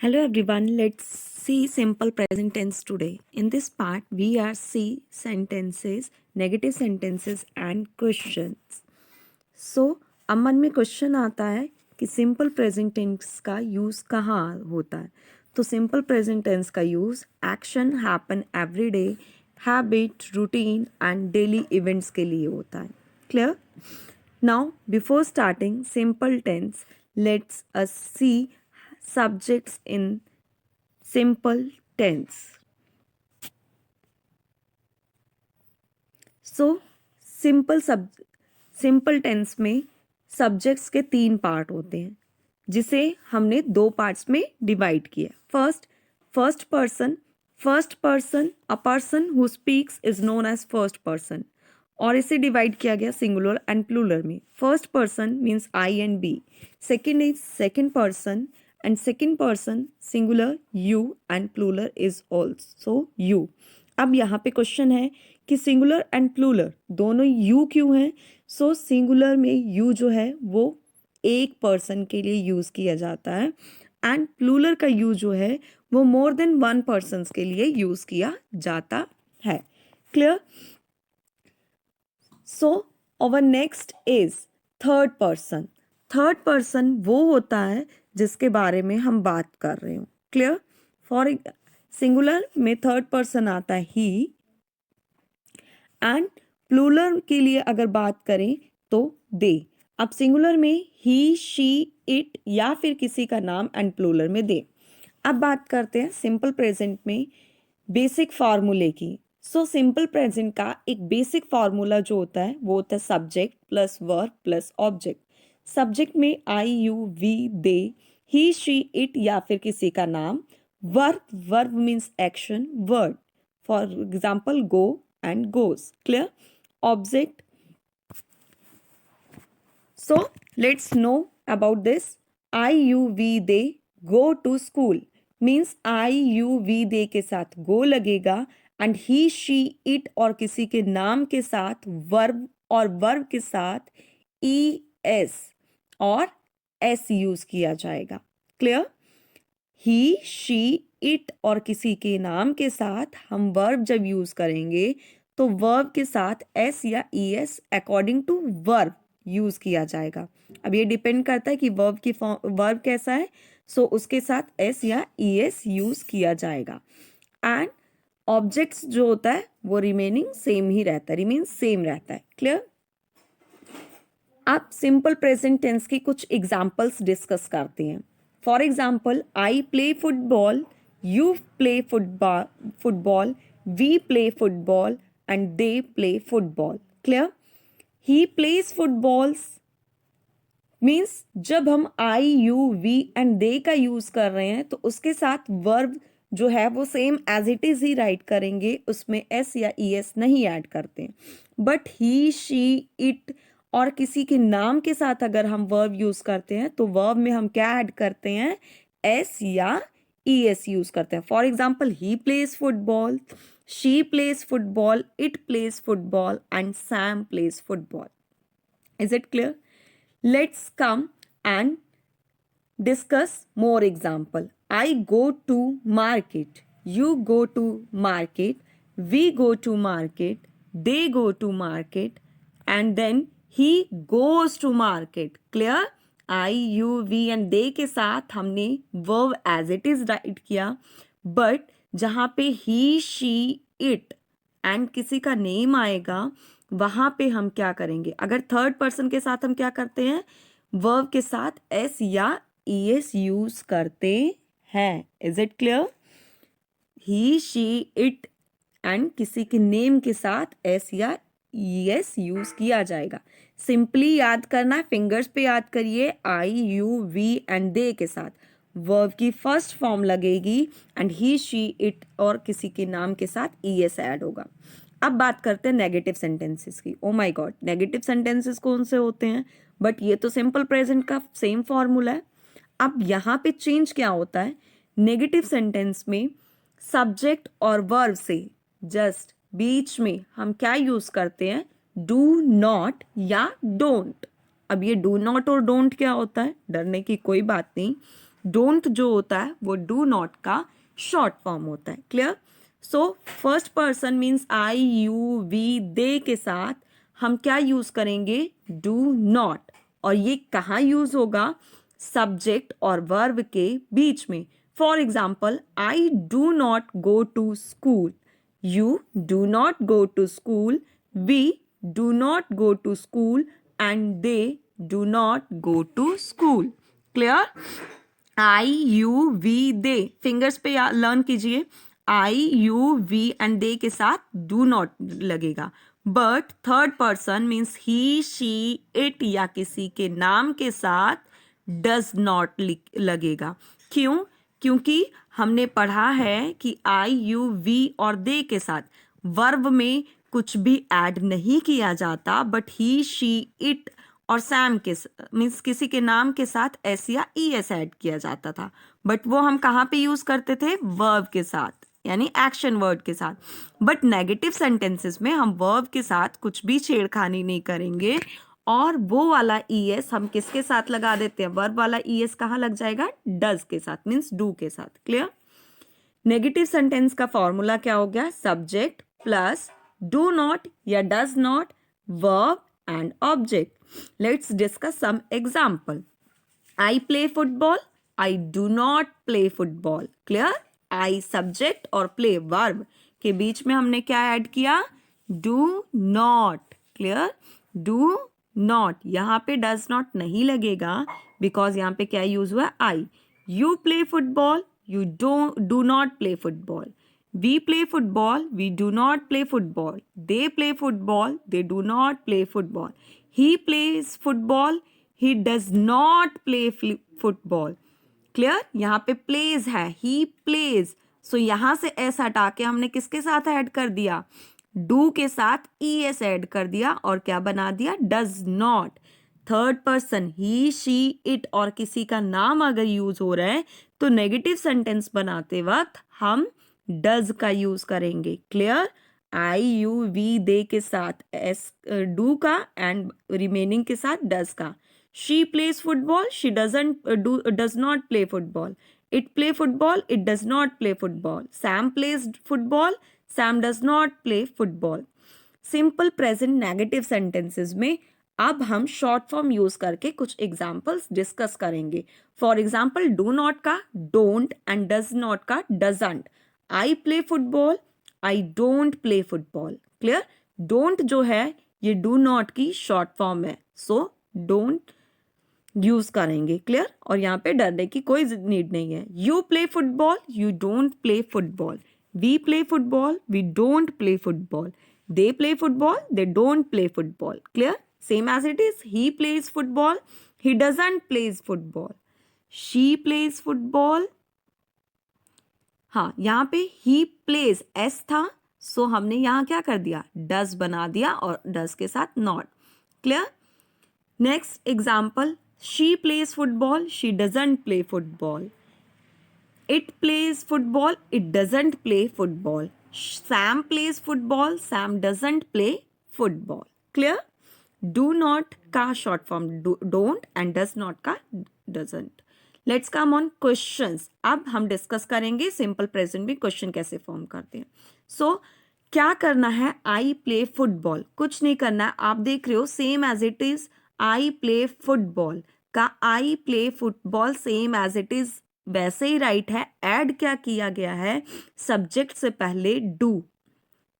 Hello everyone, let's see simple present tense today. In this part, we are see sentences, negative sentences and questions. So, अब मन में question आता है कि simple present tense का use कहाँ होता है. तो सिंपल प्रेजेंट टेंस का use action happen every day, habit, routine and daily events के लिए होता है. Clear? Now, before starting simple tense, let's us see subjects in simple tense. So, simple tense में सब्जेक्ट्स के 3 पार्ट होते हैं जिसे हमने 2 पार्ट्स में डिवाइड किया. First person a person who speaks is known as first person, और इसे डिवाइड किया गया सिंगुलर एंड प्लूरल में. First person means I and we. Second is second person and second person singular you and plural is also you. अब यहाँ पे question है कि सिंगुलर एंड प्लूरल दोनों यू क्यों हैं. सो सिंगुलर में यू जो है वो एक पर्सन के लिए यूज़ किया जाता है एंड प्लूरल का यू जो है वो मोर देन वन पर्सन के लिए यूज़ किया जाता है. Clear? So our next is third person. Third person वो होता है जिसके बारे में हम बात कर रहे हो. क्लियर? फॉर सिंगुलर में थर्ड पर्सन आता है ही एंड प्लूरल के लिए अगर बात करें तो दे. अब सिंगुलर में ही, शी, इट या फिर किसी का नाम एंड प्लूरल में दे. अब बात करते हैं सिंपल प्रेजेंट में बेसिक फार्मूले की. सो सिंपल प्रेजेंट का एक बेसिक फार्मूला जो होता है वो होता है subject plus verb plus object. Subject में I, you, we, they, he, she, it या फिर किसी का नाम. Verb means action, word. For example go and goes. Clear? Object. So let's know about this. I, you, we, they go to school means I, you, we, they के साथ go लगेगा and he, she, it और किसी के नाम के साथ verb और verb के साथ es और s यूज किया जाएगा. क्लियर? ही, शी, इट और किसी के नाम के साथ हम वर्ब जब यूज करेंगे तो वर्ब के साथ एस या E S according to verb use किया जाएगा. अब ये डिपेंड करता है कि वर्ब कैसा है. सो उसके साथ एस या ई एस यूज किया जाएगा. एंड ऑब्जेक्ट्स जो होता है वो रिमेनिंग सेम ही रहता है, रिमेन सेम रहता है. क्लियर? अब सिंपल प्रेजेंट टेंस की कुछ एग्जाम्पल्स डिस्कस करते हैं. For example, I play football, you play football, we play football and they play football. Clear? He plays footballs means जब हम I, you, we and they का use कर रहे हैं तो उसके साथ वर्ब जो है वो सेम एज इट इज ही राइट करेंगे, उसमें एस या ई एस नहीं ऐड करते. बट ही, शी, इट और किसी के नाम के साथ अगर हम वर्ब यूज करते हैं तो वर्ब में हम क्या ऐड करते हैं, एस या ई एस यूज करते हैं. For example, he plays football, she plays football, it plays football and Sam plays football. Is it clear? Let's come and discuss more example. I go to market, you go to market, we go to market, they go to market and then he goes to market. Clear? I, you, we and they के साथ हमने verb as it is write किया, but जहाँ पे he, she, it and किसी का name आएगा वहाँ पे हम क्या करेंगे. अगर थर्ड पर्सन के साथ हम क्या करते हैं, वर्ब के साथ एस या ई एस यूज करते हैं. Is it clear? He, she, it and किसी के नेम के साथ एस या ई एस यूज किया जाएगा. सिंपली याद करना, फिंगर्स पे याद करिए. आई, यू, वी एंड दे के साथ वर्ब की फर्स्ट फॉर्म लगेगी एंड ही, शी, इट और किसी के नाम के साथ ई एस ऐड होगा. अब बात करते हैं नेगेटिव सेंटेंसेस की. Oh my God, negative sentences कौन से होते हैं? बट ये तो सिंपल प्रेजेंट का सेम फॉर्मूला है. अब यहाँ पे चेंज क्या होता है, नेगेटिव सेंटेंस में सब्जेक्ट और वर्ब से जस्ट बीच में हम क्या यूज करते हैं, डू नॉट या डोंट. अब ये डू नॉट और डोंट क्या होता है, डरने की कोई बात नहीं. डोंट जो होता है वो डू नॉट का शॉर्ट फॉर्म होता है. Clear? So first person means I you we they के साथ हम क्या यूज करेंगे? Do not. और ये कहाँ यूज होगा? सब्जेक्ट और वर्ब के बीच में. For example, I do not go to school, you do not go to school, we do not go to school and they do not go to school. Clear? I you we they, fingers पे learn कीजिए. I you we and they के साथ do not लगेगा. But third person means he she it या किसी के नाम के साथ डज नॉट लगेगा. क्यों? क्योंकि हमने पढ़ा है कि आई यू वी और दे के साथ वर्ब में कुछ भी ऐड नहीं किया जाता, बट ही शी इट और सैम के मीन्स किसी के नाम के साथ एस या ई एस ऐड किया जाता था. बट वो हम कहाँ पे यूज करते थे? वर्ब के साथ, यानी एक्शन वर्ड के साथ. बट नेगेटिव सेंटेंसेस में हम वर्ब के साथ कुछ भी छेड़खानी नहीं करेंगे, और वो वाला ई एस हम किसके साथ लगा देते हैं? वर्ब वाला ई एस कहाँ लग जाएगा? डज के साथ, मीन्स डू के साथ. क्लियर? नेगेटिव सेंटेंस का फॉर्मूला क्या हो गया? सब्जेक्ट प्लस डू नॉट या does not, verb and object. Let's discuss some example. I play football. I do not play football. Clear? I subject और play verb के बीच में हमने क्या ऐड किया? Do not. Clear? Do not. यहाँ पे does not नहीं लगेगा because यहाँ पे क्या यूज हुआ? I. You play football. You do not play football. We play football. We do not play football. They play football. They do not play football. He plays football. He does not play football. Clear? यहाँ पे plays है. He plays. So यहाँ से s हटा के हमने किसके साथ ऐड कर दिया? do के साथ es ऐड कर दिया और क्या बना दिया? does not. Third person he she it और किसी का नाम अगर यूज हो रहा है तो नेगेटिव सेंटेंस बनाते वक्त हम डज का यूज करेंगे. Clear? I you we they के साथ एस डू का एंड रिमेनिंग के साथ डज का. She plays football. She does not play football. It play football. It does not play football. Sam plays football. Sam does not play football. Simple present negative sentences में अब हम short form use करके कुछ examples discuss करेंगे. For example, do not का don't and does not का doesn't. I play football. I don't play football. Clear? Don't जो है ये डू नॉट की शॉर्ट फॉर्म है, सो डोंट यूज करेंगे. क्लियर? और यहाँ पे डरने की कोई नीड नहीं है. You play football. You don't play football. We play football. We don't play football. They play football. They don't play football. Clear? Same as it is. He plays football. He doesn't plays football. She plays football. हाँ, यहाँ पे he plays s था, so हमने यहाँ क्या कर दिया? does बना दिया और does के साथ not. Clear? Next example. She plays football. She doesn't play football. It plays football. It doesn't play football. Sam plays football. Sam doesn't play football. Clear? Do not का short form don't and does not का doesn't. Let's come on questions. अब हम discuss करेंगे simple present में question कैसे form करते हैं. सो क्या करना है? I play football. कुछ नहीं करना है. आप देख रहे हो same as it is I play football का I play football same as it is वैसे ही राइट है. ऐड क्या किया गया है? सब्जेक्ट से पहले डू.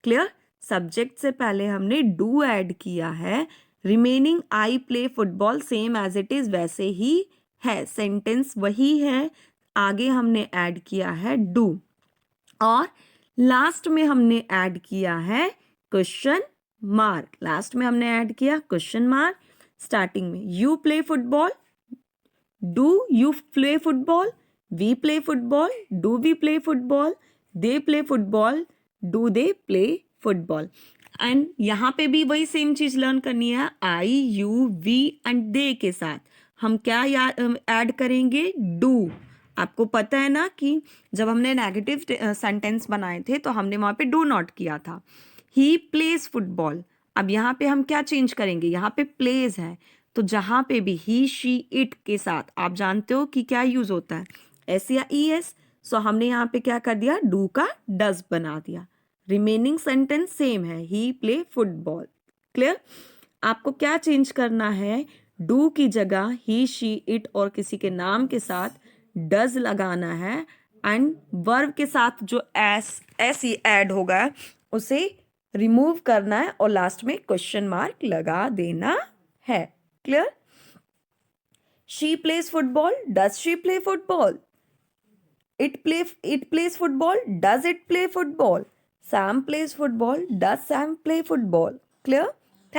क्लियर? सब्जेक्ट से पहले हमने डू ऐड किया है. Remaining I play football same as it is वैसे ही है, सेंटेंस वही है. आगे हमने ऐड किया है डू और लास्ट में हमने ऐड किया है क्वेश्चन मार्क. लास्ट में हमने ऐड किया क्वेश्चन मार्क. स्टार्टिंग में you play football. Do you play football. We play football. Do we play football. They play football. Do they play football. And यहाँ पे भी वही सेम चीज लर्न करनी है. I you we and they के साथ हम क्या ऐड करेंगे? डू. आपको पता है ना कि जब हमने नेगेटिव सेंटेंस बनाए थे तो हमने वहाँ पे डू नॉट किया था. ही प्लेज फुटबॉल. अब यहाँ पे हम क्या चेंज करेंगे? यहाँ पे प्लेज है तो जहाँ पे भी ही शी इट के साथ आप जानते हो कि क्या यूज होता है, एस या ई एस। सो हमने यहाँ पे क्या कर दिया, डू का डज बना दिया। रिमेनिंग सेंटेंस सेम है, ही प्ले फुटबॉल। क्लियर? आपको क्या चेंज करना है, डू की जगह ही शी इट और किसी के नाम के साथ डज लगाना है, एंड वर्ब के साथ जो एस ही ऐड होगा उसे रिमूव करना है और लास्ट में क्वेश्चन मार्क लगा देना है। Clear? She plays football, does she play football? It plays football, does it play football? Sam plays football, does Sam play football? Clear?